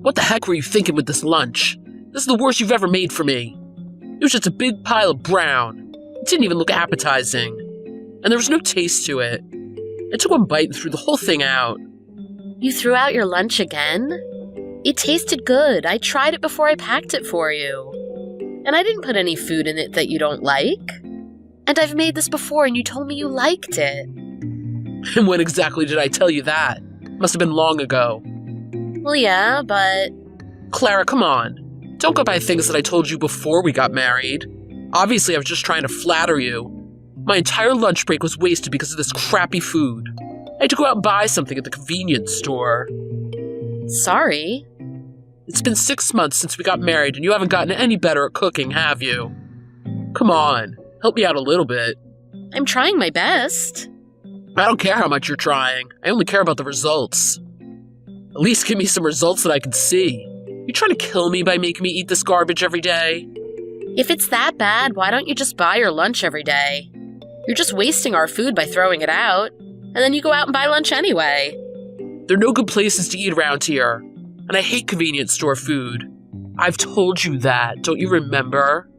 What the heck were you thinking with this lunch? This is the worst you've ever made for me. It was just a big pile of brown. It didn't even look appetizing. And there was no taste to it. I took one bite and threw the whole thing out. You threw out your lunch again? It tasted good. I tried it before I packed it for you. And I didn't put any food in it that you don't like. And I've made this before and you told me you liked it. And when exactly did I tell you that? Must have been long ago. Well, yeah, but... Clara, come on. Don't go by things that I told you before we got married. Obviously, I was just trying to flatter you. My entire lunch break was wasted because of this crappy food. I had to go out and buy something at the convenience store. Sorry. It's been 6 months since we got married and you haven't gotten any better at cooking, have you? Come on, help me out a little bit. I'm trying my best. I don't care how much you're trying. I only care about the results. At least give me some results that I can see. You trying to kill me by making me eat this garbage every day? If it's that bad, why don't you just buy your lunch every day? You're just wasting our food by throwing it out, and then you go out and buy lunch anyway. There are no good places to eat around here, and I hate convenience store food. I've told you that, don't you remember?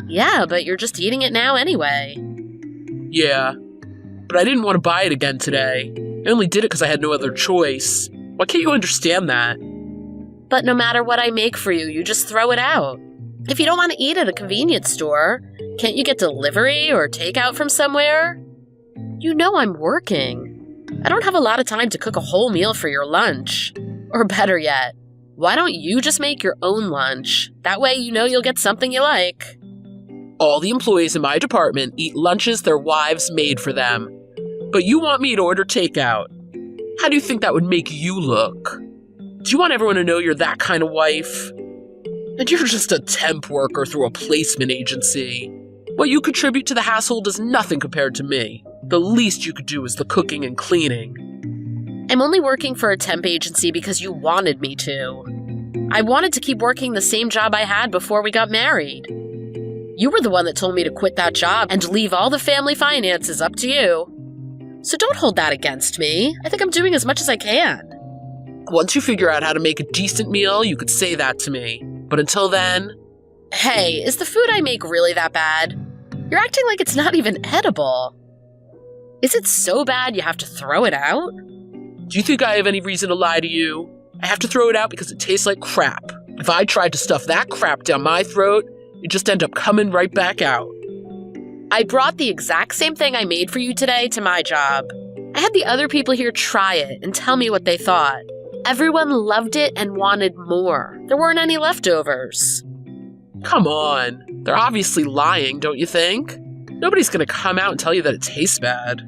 Yeah, but you're just eating it now anyway. Yeah, but I didn't want to buy it again today. I only did it because I had no other choice. Why can't you understand that? But no matter what I make for you, you just throw it out. If you don't want to eat at a convenience store, can't you get delivery or takeout from somewhere? You know I'm working. I don't have a lot of time to cook a whole meal for your lunch. Or better yet, why don't you just make your own lunch? That way you know you'll get something you like. All the employees in my department eat lunches their wives made for them. But you want me to order takeout. How do you think that would make you look? Do you want everyone to know you're that kind of wife? And you're just a temp worker through a placement agency. What you contribute to the household is nothing compared to me. The least you could do is the cooking and cleaning. I'm only working for a temp agency because you wanted me to. I wanted to keep working the same job I had before we got married. You were the one that told me to quit that job and leave all the family finances up to you. So don't hold that against me. I think I'm doing as much as I can. Once you figure out how to make a decent meal, you could say that to me. But until then... Hey, is the food I make really that bad? You're acting like it's not even edible. Is it so bad you have to throw it out? Do you think I have any reason to lie to you? I have to throw it out because it tastes like crap. If I tried to stuff that crap down my throat, it'd just end up coming right back out. I brought the exact same thing I made for you today to my job. I had the other people here try it and tell me what they thought. Everyone loved it and wanted more. There weren't any leftovers. Come on. They're obviously lying, don't you think? Nobody's gonna come out and tell you that it tastes bad.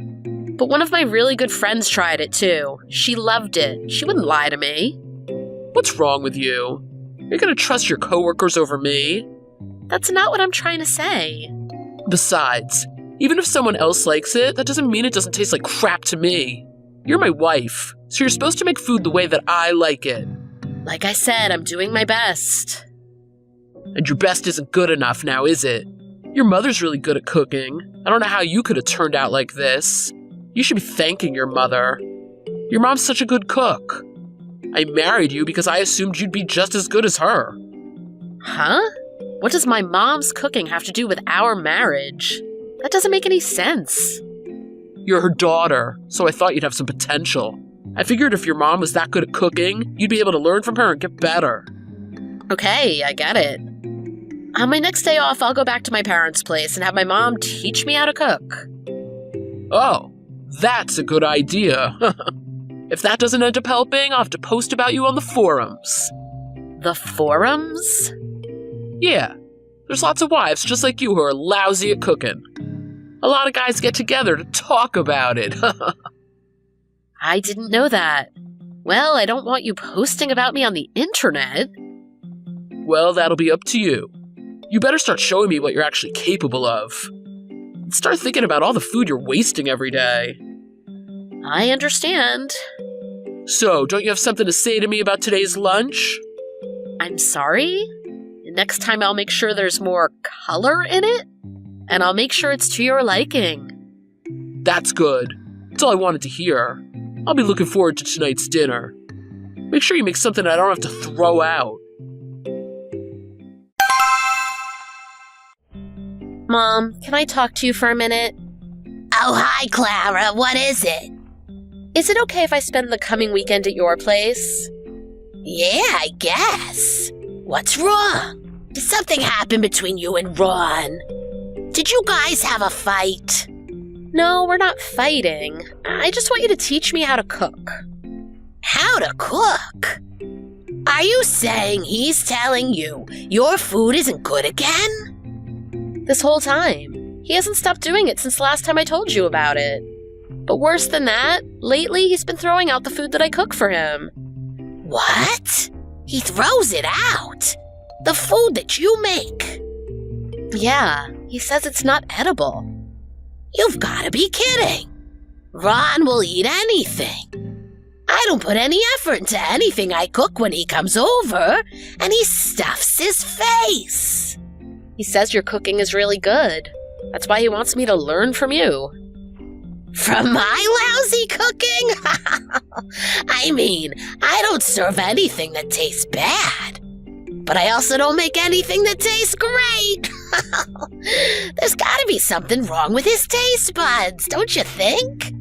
But one of my really good friends tried it too. She loved it. She wouldn't lie to me. What's wrong with you? You're gonna trust your coworkers over me? That's not what I'm trying to say. Besides, even if someone else likes it, that doesn't mean it doesn't taste like crap to me. You're my wife, so you're supposed to make food the way that I like it. Like I said, I'm doing my best. And your best isn't good enough now, is it? Your mother's really good at cooking. I don't know how you could have turned out like this. You should be thanking your mother. Your mom's such a good cook. I married you because I assumed you'd be just as good as her. Huh? What does my mom's cooking have to do with our marriage? That doesn't make any sense. You're her daughter, so I thought you'd have some potential. I figured if your mom was that good at cooking, you'd be able to learn from her and get better. Okay, I get it. On my next day off, I'll go back to my parents' place and have my mom teach me how to cook. Oh, that's a good idea. If that doesn't end up helping, I'll have to post about you on the forums. The forums? Yeah, there's lots of wives just like you who are lousy at cooking. A lot of guys get together to talk about it. I didn't know that. Well, I don't want you posting about me on the internet. Well, that'll be up to you. You better start showing me what you're actually capable of. And start thinking about all the food you're wasting every day. I understand. So, don't you have something to say to me about today's lunch? I'm sorry? Next time I'll make sure there's more color in it, and I'll make sure it's to your liking. That's good. That's all I wanted to hear. I'll be looking forward to tonight's dinner. Make sure you make something I don't have to throw out. Mom, can I talk to you for a minute? Oh, hi, Clara. What is it? Is it okay if I spend the coming weekend at your place? Yeah, I guess. What's wrong? Did something happen between you and Ron? Did you guys have a fight? No, we're not fighting. I just want you to teach me how to cook. How to cook? Are you saying he's telling you your food isn't good again? This whole time. He hasn't stopped doing it since the last time I told you about it. But worse than that, lately he's been throwing out the food that I cook for him. What? He throws it out? The food that you make? Yeah, he says it's not edible. You've got to be kidding. Ron will eat anything. I don't put any effort into anything I cook when he comes over, and he stuffs his face. He says your cooking is really good. That's why he wants me to learn from you. From my lousy cooking? I mean, I don't serve anything that tastes bad. But I also don't make anything that tastes great. There's gotta be something wrong with his taste buds, don't you think?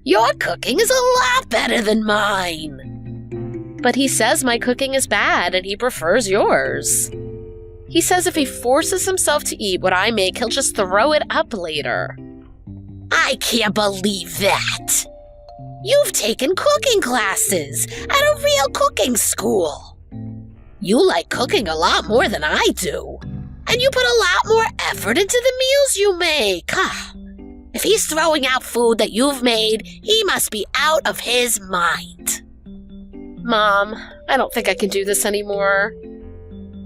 Your cooking is a lot better than mine. But he says my cooking is bad and he prefers yours. He says if he forces himself to eat what I make, he'll just throw it up later. I can't believe that. You've taken cooking classes at a real cooking school. You like cooking a lot more than I do. And you put a lot more effort into the meals you make. If he's throwing out food that you've made, he must be out of his mind. Mom, I don't think I can do this anymore.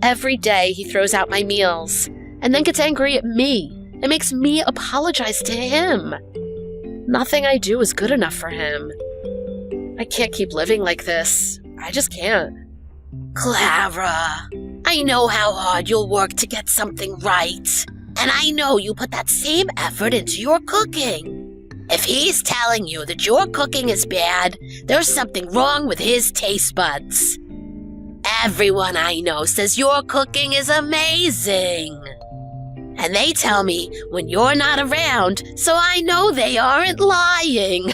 Every day he throws out my meals and then gets angry at me and makes me apologize to him. Nothing I do is good enough for him. I can't keep living like this. I just can't. Clara, I know how hard you'll work to get something right. And I know you put that same effort into your cooking. If he's telling you that your cooking is bad, there's something wrong with his taste buds. Everyone I know says your cooking is amazing. And they tell me when you're not around, so I know they aren't lying.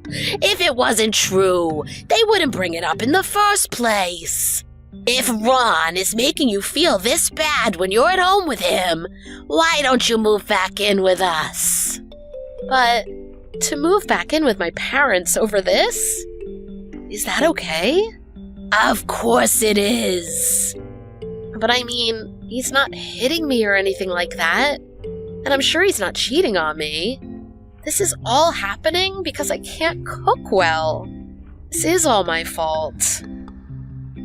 If it wasn't true, they wouldn't bring it up in the first place. If Ron is making you feel this bad when you're at home with him, why don't you move back in with us? But to move back in with my parents over this? Is that okay? Of course it is. But I mean, he's not hitting me or anything like that. And I'm sure he's not cheating on me. This is all happening because I can't cook well. This is all my fault.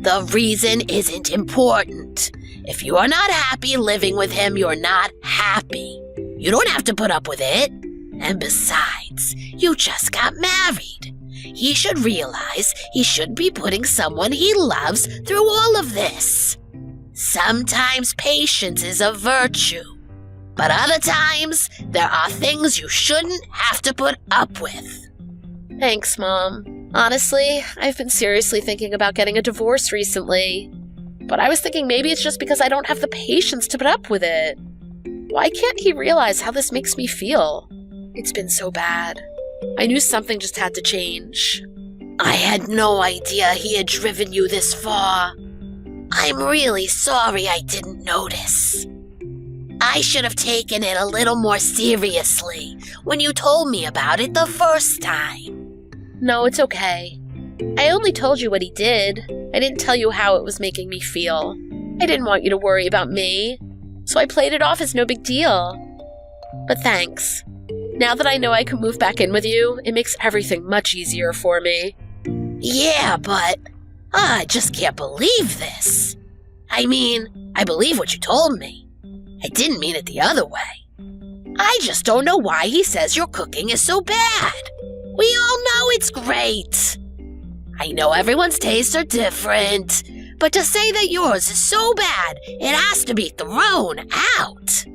The reason isn't important. If you're not happy living with him, you're not happy. You don't have to put up with it. And besides, you just got married. He should realize he shouldn't be putting someone he loves through all of this. Sometimes patience is a virtue. But other times, there are things you shouldn't have to put up with. Thanks, Mom. Honestly, I've been seriously thinking about getting a divorce recently. But I was thinking maybe it's just because I don't have the patience to put up with it. Why can't he realize how this makes me feel? It's been so bad. I knew something just had to change. I had no idea he had driven you this far. I'm really sorry I didn't notice. I should have taken it a little more seriously when you told me about it the first time. No, it's okay. I only told you what he did. I didn't tell you how it was making me feel. I didn't want you to worry about me, so I played it off as no big deal. But thanks. Now that I know I can move back in with you, it makes everything much easier for me. Yeah, but I just can't believe this. I mean, I believe what you told me. I didn't mean it the other way. I just don't know why he says your cooking is so bad. We all know it's great. I know everyone's tastes are different, but to say that yours is so bad, it has to be thrown out.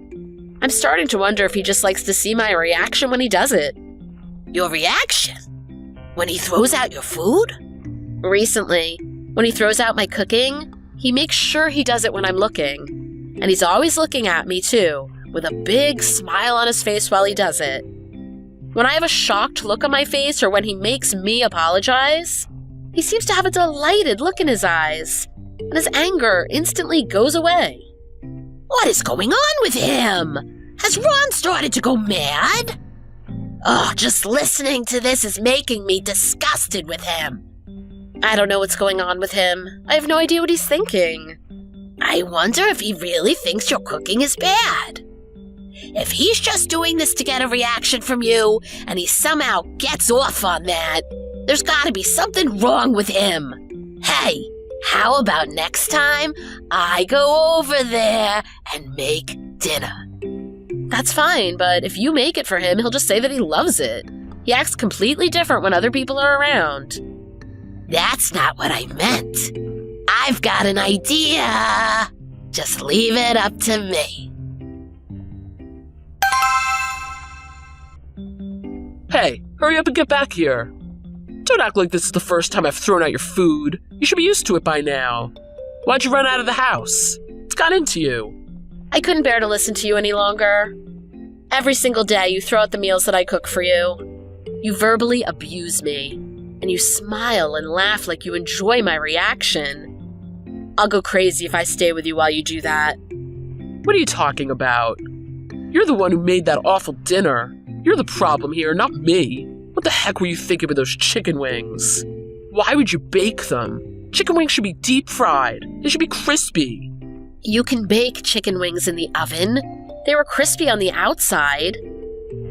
I'm starting to wonder if he just likes to see my reaction when he does it. Your reaction? When he throws out your food? Recently, when he throws out my cooking, he makes sure he does it when I'm looking. And he's always looking at me, too, with a big smile on his face while he does it. When I have a shocked look on my face or when he makes me apologize, he seems to have a delighted look in his eyes, and his anger instantly goes away. What is going on with him? Has Ron started to go mad? Oh, just listening to this is making me disgusted with him. I don't know what's going on with him. I have no idea what he's thinking. I wonder if he really thinks your cooking is bad. If he's just doing this to get a reaction from you, and he somehow gets off on that, there's gotta be something wrong with him. Hey, how about next time I go over there and make dinner? That's fine, but if you make it for him, he'll just say that he loves it. He acts completely different when other people are around. That's not what I meant. I've got an idea. Just leave it up to me. Hey, hurry up and get back here. Don't act like this is the first time I've thrown out your food. You should be used to it by now. Why'd you run out of the house? It's got into you. I couldn't bear to listen to you any longer. Every single day you throw out the meals that I cook for you. You verbally abuse me, and you smile and laugh like you enjoy my reaction. I'll go crazy if I stay with you while you do that. What are you talking about? You're the one who made that awful dinner. You're the problem here, not me. What the heck were you thinking with those chicken wings? Why would you bake them? Chicken wings should be deep fried. They should be crispy. You can bake chicken wings in the oven. They were crispy on the outside.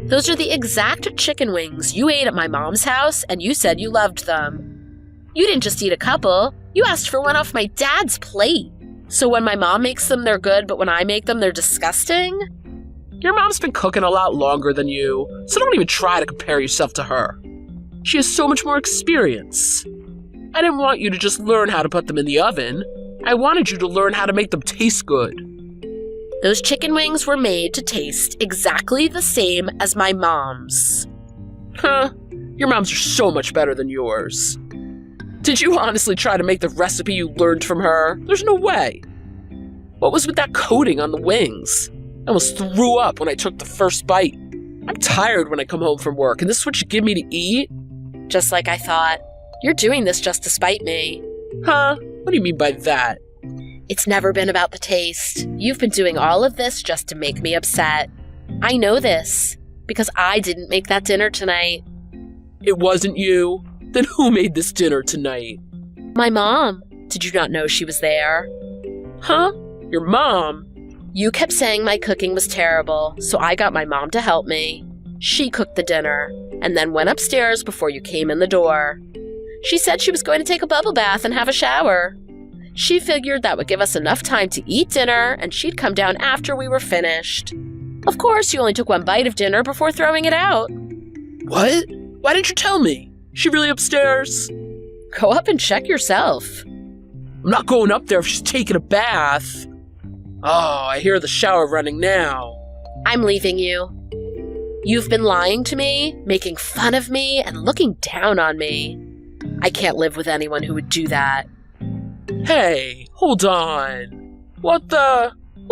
Those are the exact chicken wings you ate at my mom's house, and you said you loved them. You didn't just eat a couple. You asked for one off my dad's plate. So when my mom makes them, they're good, but when I make them, they're disgusting? Your mom's been cooking a lot longer than you, so don't even try to compare yourself to her. She has so much more experience. I didn't want you to just learn how to put them in the oven. I wanted you to learn how to make them taste good. Those chicken wings were made to taste exactly the same as my mom's. Huh? Your mom's are so much better than yours. Did you honestly try to make the recipe you learned from her? There's no way. What was with that coating on the wings? I almost threw up when I took the first bite. I'm tired when I come home from work, and this is what you give me to eat? Just like I thought. You're doing this just to spite me. Huh? What do you mean by that? It's never been about the taste. You've been doing all of this just to make me upset. I know this, because I didn't make that dinner tonight. It wasn't you? Then who made this dinner tonight? My mom. Did you not know she was there? Huh? Your mom? You kept saying my cooking was terrible, so I got my mom to help me. She cooked the dinner, and then went upstairs before you came in the door. She said she was going to take a bubble bath and have a shower. She figured that would give us enough time to eat dinner, and she'd come down after we were finished. Of course, you only took one bite of dinner before throwing it out. What? Why didn't you tell me? Is she really upstairs? Go up and check yourself. I'm not going up there if she's taking a bath. Oh, I hear the shower running now. I'm leaving you. You've been lying to me, making fun of me, and looking down on me. I can't live with anyone who would do that. Hey, hold on. What's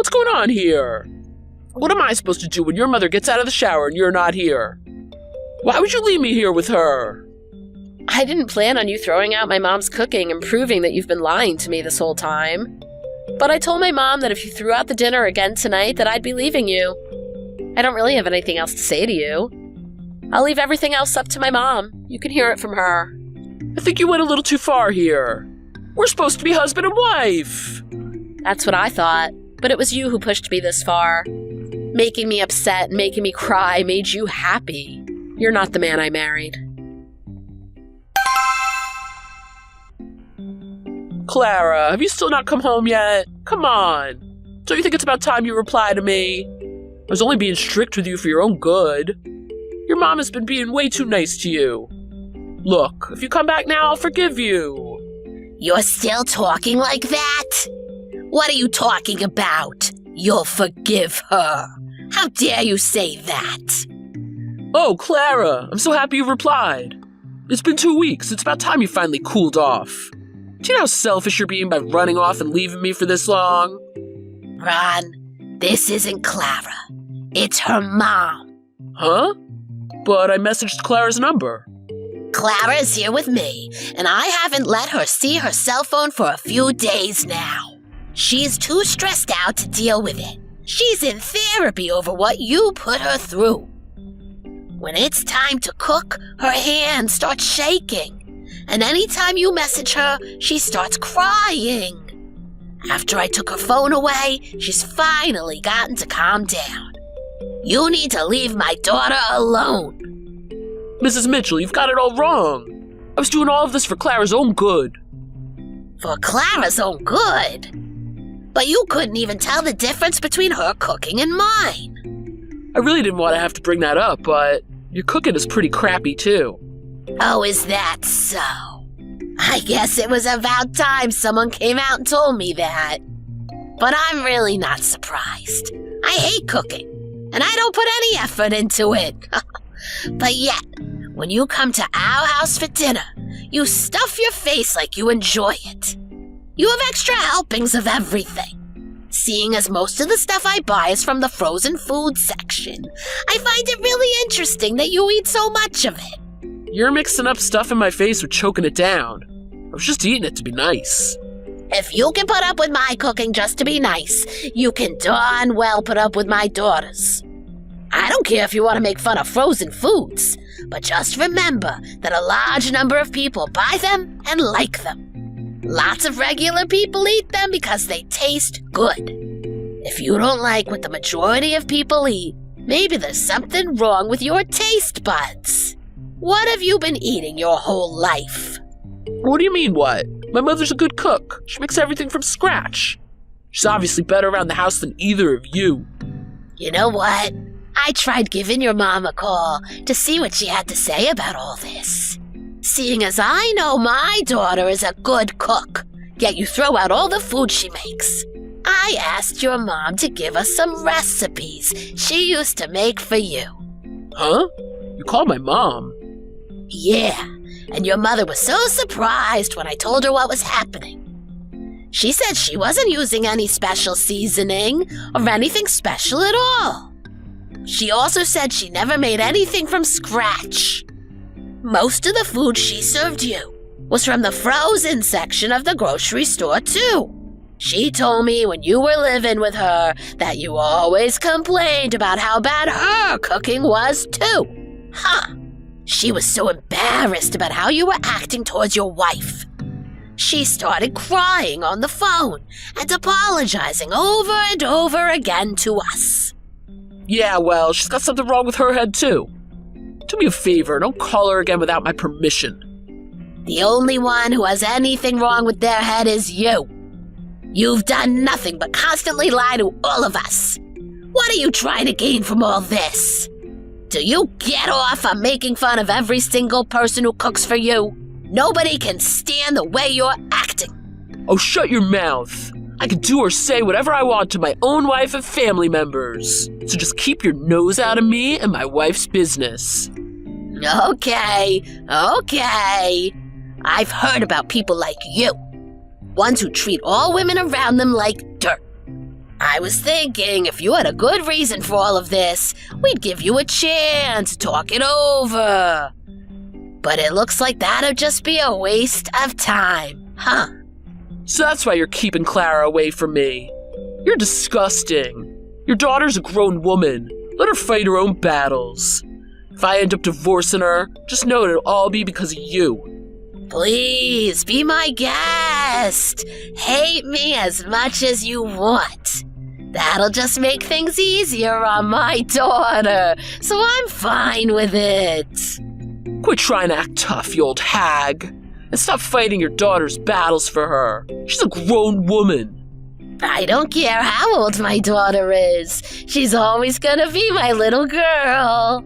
going on here? What am I supposed to do when your mother gets out of the shower and you're not here? Why would you leave me here with her? I didn't plan on you throwing out my mom's cooking and proving that you've been lying to me this whole time. But I told my mom that if you threw out the dinner again tonight, that I'd be leaving you. I don't really have anything else to say to you. I'll leave everything else up to my mom. You can hear it from her. I think you went a little too far here. We're supposed to be husband and wife. That's what I thought, but it was you who pushed me this far. Making me upset and making me cry made you happy. You're not the man I married. Clara, have you still not come home yet? Come on. Don't you think it's about time you reply to me? I was only being strict with you for your own good. Your mom has been being way too nice to you. Look, if you come back now, I'll forgive you. You're still talking like that? What are you talking about? You'll forgive her. How dare you say that? Oh, Clara, I'm so happy you replied. It's been 2 weeks. It's about time you finally cooled off. Do you know how selfish you're being by running off and leaving me for this long? Ron, this isn't Clara. It's her mom. Huh? But I messaged Clara's number. Clara is here with me, and I haven't let her see her cell phone for a few days now. She's too stressed out to deal with it. She's in therapy over what you put her through. When it's time to cook, her hands start shaking. And anytime you message her, she starts crying. After I took her phone away, she's finally gotten to calm down. You need to leave my daughter alone. Mrs. Mitchell, you've got it all wrong. I was doing all of this for Clara's own good. For Clara's own good? But you couldn't even tell the difference between her cooking and mine. I really didn't want to have to bring that up, but your cooking is pretty crappy too. Oh, is that so? I guess it was about time someone came out and told me that. But I'm really not surprised. I hate cooking, and I don't put any effort into it. But yet, when you come to our house for dinner, you stuff your face like you enjoy it. You have extra helpings of everything. Seeing as most of the stuff I buy is from the frozen food section, I find it really interesting that you eat so much of it. You're mixing up stuff in my face with choking it down. I was just eating it to be nice. If you can put up with my cooking just to be nice, you can darn well put up with my daughter's. I don't care if you want to make fun of frozen foods, but just remember that a large number of people buy them and like them. Lots of regular people eat them because they taste good. If you don't like what the majority of people eat, maybe there's something wrong with your taste buds. What have you been eating your whole life? What do you mean, what? My mother's a good cook. She makes everything from scratch. She's obviously better around the house than either of you. You know what? I tried giving your mom a call to see what she had to say about all this. Seeing as I know my daughter is a good cook, yet you throw out all the food she makes. I asked your mom to give us some recipes she used to make for you. Huh? You called my mom? Yeah, and your mother was so surprised when I told her what was happening. She said she wasn't using any special seasoning or anything special at all. She also said she never made anything from scratch. Most of the food she served you was from the frozen section of the grocery store, too. She told me when you were living with her that you always complained about how bad her cooking was, too. Huh. She was so embarrassed about how you were acting towards your wife. She started crying on the phone and apologizing over and over again to us. Yeah, well, she's got something wrong with her head, too. Do me a favor, don't call her again without my permission. The only one who has anything wrong with their head is you. You've done nothing but constantly lie to all of us. What are you trying to gain from all this? Do you get off on making fun of every single person who cooks for you? Nobody can stand the way you're acting. Oh, shut your mouth. I can do or say whatever I want to my own wife and family members. So just keep your nose out of me and my wife's business. Okay. I've heard about people like you. Ones who treat all women around them like dirt. I was thinking if you had a good reason for all of this, we'd give you a chance to talk it over. But it looks like that'd just be a waste of time, huh? So that's why you're keeping Clara away from me. You're disgusting. Your daughter's a grown woman. Let her fight her own battles. If I end up divorcing her, just know it'll all be because of you. Please, be my guest. Hate me as much as you want. That'll just make things easier on my daughter, so I'm fine with it. Quit trying to act tough, you old hag, and stop fighting your daughter's battles for her. She's a grown woman. I don't care how old my daughter is. She's always gonna be my little girl.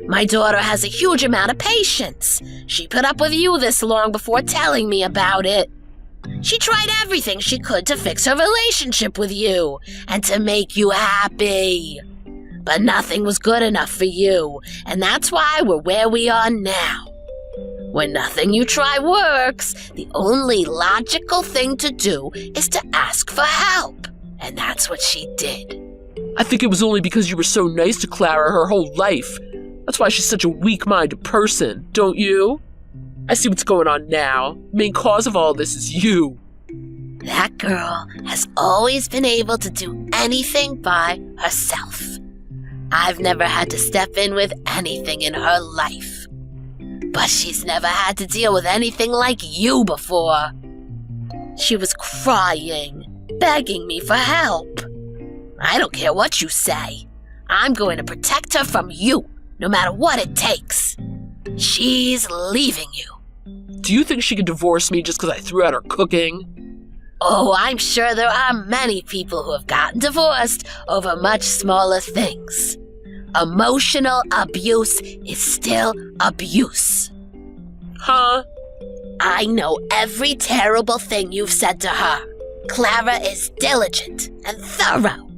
My daughter has a huge amount of patience. She put up with you this long before telling me about it. She tried everything she could to fix her relationship with you and to make you happy. But nothing was good enough for you, and that's why we're where we are now. When nothing you try works, the only logical thing to do is to ask for help. And that's what she did. I think it was only because you were so nice to Clara her whole life. That's why she's such a weak-minded person, don't you? I see what's going on now. The main cause of all this is you. That girl has always been able to do anything by herself. I've never had to step in with anything in her life. But she's never had to deal with anything like you before. She was crying, begging me for help. I don't care what you say. I'm going to protect her from you, no matter what it takes. She's leaving you. Do you think she could divorce me just because I threw out her cooking? Oh, I'm sure there are many people who have gotten divorced over much smaller things. Emotional abuse is still abuse. Huh? I know every terrible thing you've said to her. Clara is diligent and thorough.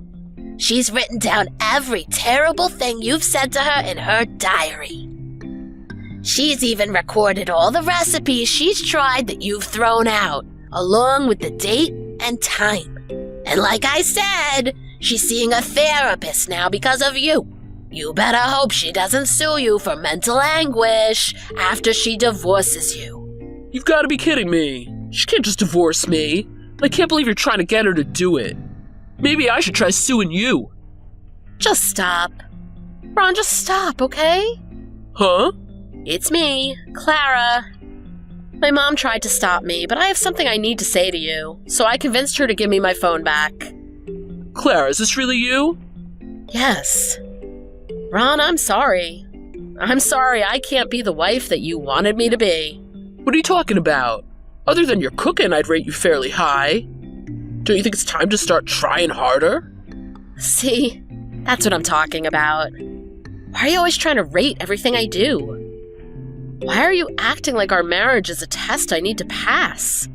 She's written down every terrible thing you've said to her in her diary. She's even recorded all the recipes she's tried that you've thrown out, along with the date and time. And like I said, she's seeing a therapist now because of you. You better hope she doesn't sue you for mental anguish after she divorces you. You've got to be kidding me. She can't just divorce me. I can't believe you're trying to get her to do it. Maybe I should try suing you. Just stop. Ron, just stop, okay? Huh? It's me, Clara. My mom tried to stop me, but I have something I need to say to you, so I convinced her to give me my phone back. Clara, is this really you? Yes. Ron, I'm sorry. I'm sorry I can't be the wife that you wanted me to be. What are you talking about? Other than your cooking, I'd rate you fairly high. Don't you think it's time to start trying harder? See, that's what I'm talking about. Why are you always trying to rate everything I do? Why are you acting like our marriage is a test I need to pass?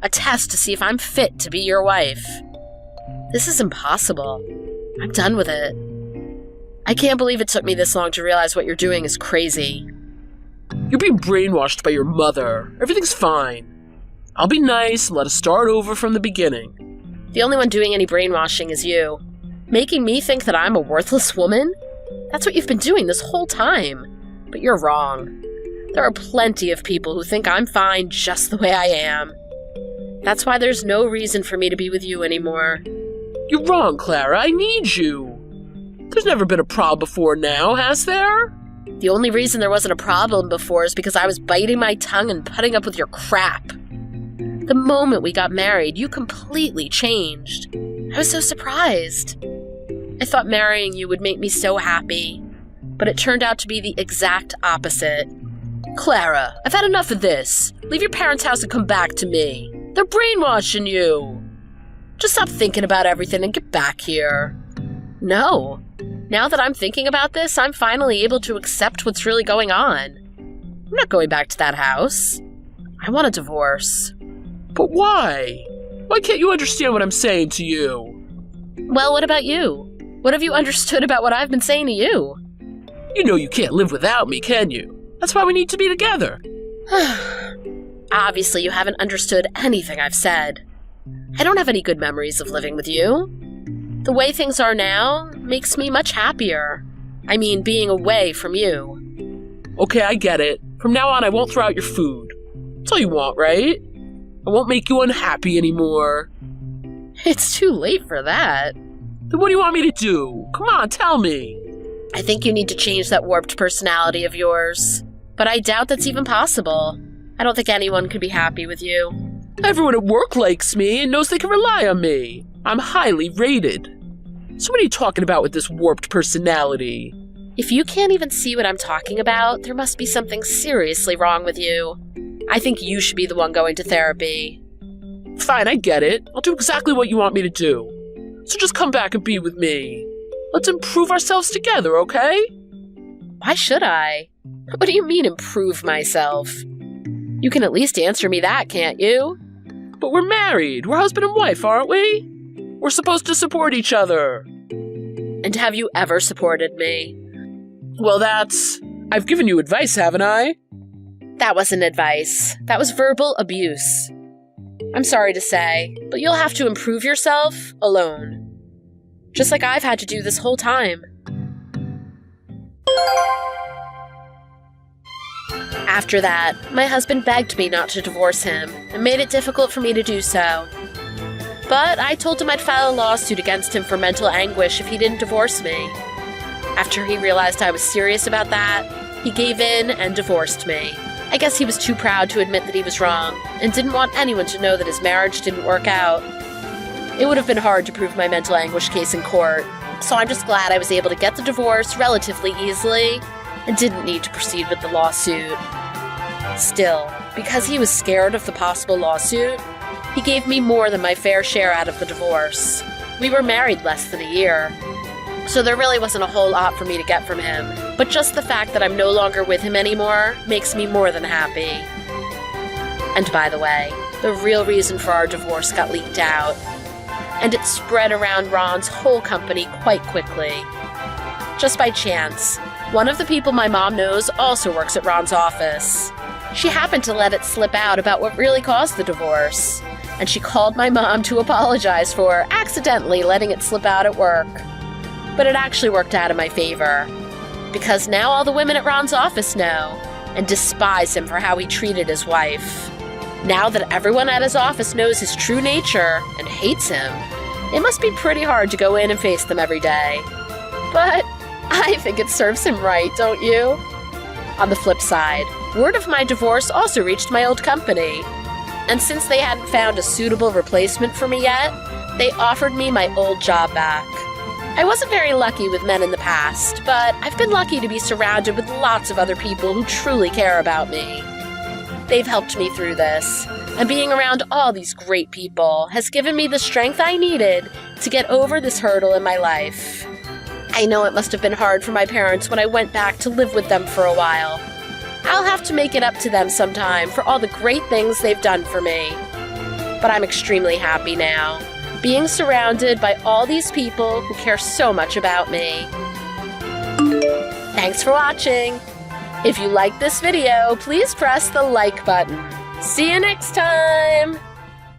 A test to see if I'm fit to be your wife. This is impossible. I'm done with it. I can't believe it took me this long to realize what you're doing is crazy. You're being brainwashed by your mother. Everything's fine. I'll be nice and let us start over from the beginning. The only one doing any brainwashing is you. Making me think that I'm a worthless woman? That's what you've been doing this whole time. But you're wrong. There are plenty of people who think I'm fine just the way I am. That's why there's no reason for me to be with you anymore. You're wrong, Clara. I need you. There's never been a problem before now, has there? The only reason there wasn't a problem before is because I was biting my tongue and putting up with your crap. The moment we got married, you completely changed. I was so surprised. I thought marrying you would make me so happy, but it turned out to be the exact opposite. Clara, I've had enough of this. Leave your parents' house and come back to me. They're brainwashing you. Just stop thinking about everything and get back here. No. Now that I'm thinking about this, I'm finally able to accept what's really going on. I'm not going back to that house. I want a divorce. But why? Why can't you understand what I'm saying to you? Well, what about you? What have you understood about what I've been saying to you? You know you can't live without me, can you? That's why we need to be together. Obviously, you haven't understood anything I've said. I don't have any good memories of living with you. The way things are now makes me much happier. I mean, being away from you. Okay, I get it. From now on, I won't throw out your food. That's all you want, right? I won't make you unhappy anymore. It's too late for that. Then what do you want me to do? Come on, tell me. I think you need to change that warped personality of yours. But I doubt that's even possible. I don't think anyone could be happy with you. Everyone at work likes me and knows they can rely on me. I'm highly rated. So what are you talking about with this warped personality? If you can't even see what I'm talking about, there must be something seriously wrong with you. I think you should be the one going to therapy. Fine, I get it. I'll do exactly what you want me to do. So just come back and be with me. Let's improve ourselves together, okay? Why should I? What do you mean, improve myself? You can at least answer me that, can't you? But we're married. We're husband and wife, aren't we? We're supposed to support each other. And have you ever supported me? Well, I've given you advice, haven't I? That wasn't advice. That was verbal abuse. I'm sorry to say, but you'll have to improve yourself alone. Just like I've had to do this whole time. After that, my husband begged me not to divorce him and made it difficult for me to do so. But I told him I'd file a lawsuit against him for mental anguish if he didn't divorce me. After he realized I was serious about that, he gave in and divorced me. I guess he was too proud to admit that he was wrong and didn't want anyone to know that his marriage didn't work out. It would have been hard to prove my mental anguish case in court, so I'm just glad I was able to get the divorce relatively easily and didn't need to proceed with the lawsuit. Still, because he was scared of the possible lawsuit, he gave me more than my fair share out of the divorce. We were married less than a year, so there really wasn't a whole lot for me to get from him, but just the fact that I'm no longer with him anymore makes me more than happy. And by the way, the real reason for our divorce got leaked out, and it spread around Ron's whole company quite quickly. Just by chance, one of the people my mom knows also works at Ron's office. She happened to let it slip out about what really caused the divorce, and she called my mom to apologize for accidentally letting it slip out at work. But it actually worked out in my favor, because now all the women at Ron's office know and despise him for how he treated his wife. Now that everyone at his office knows his true nature and hates him, it must be pretty hard to go in and face them every day. But I think it serves him right, don't you? On the flip side, word of my divorce also reached my old company. And since they hadn't found a suitable replacement for me yet, they offered me my old job back. I wasn't very lucky with men in the past, but I've been lucky to be surrounded with lots of other people who truly care about me. They've helped me through this, and being around all these great people has given me the strength I needed to get over this hurdle in my life. I know it must have been hard for my parents when I went back to live with them for a while. I'll have to make it up to them sometime for all the great things they've done for me. But I'm extremely happy now, being surrounded by all these people who care so much about me. Thanks for watching. If you liked this video, please press the like button. See you next time!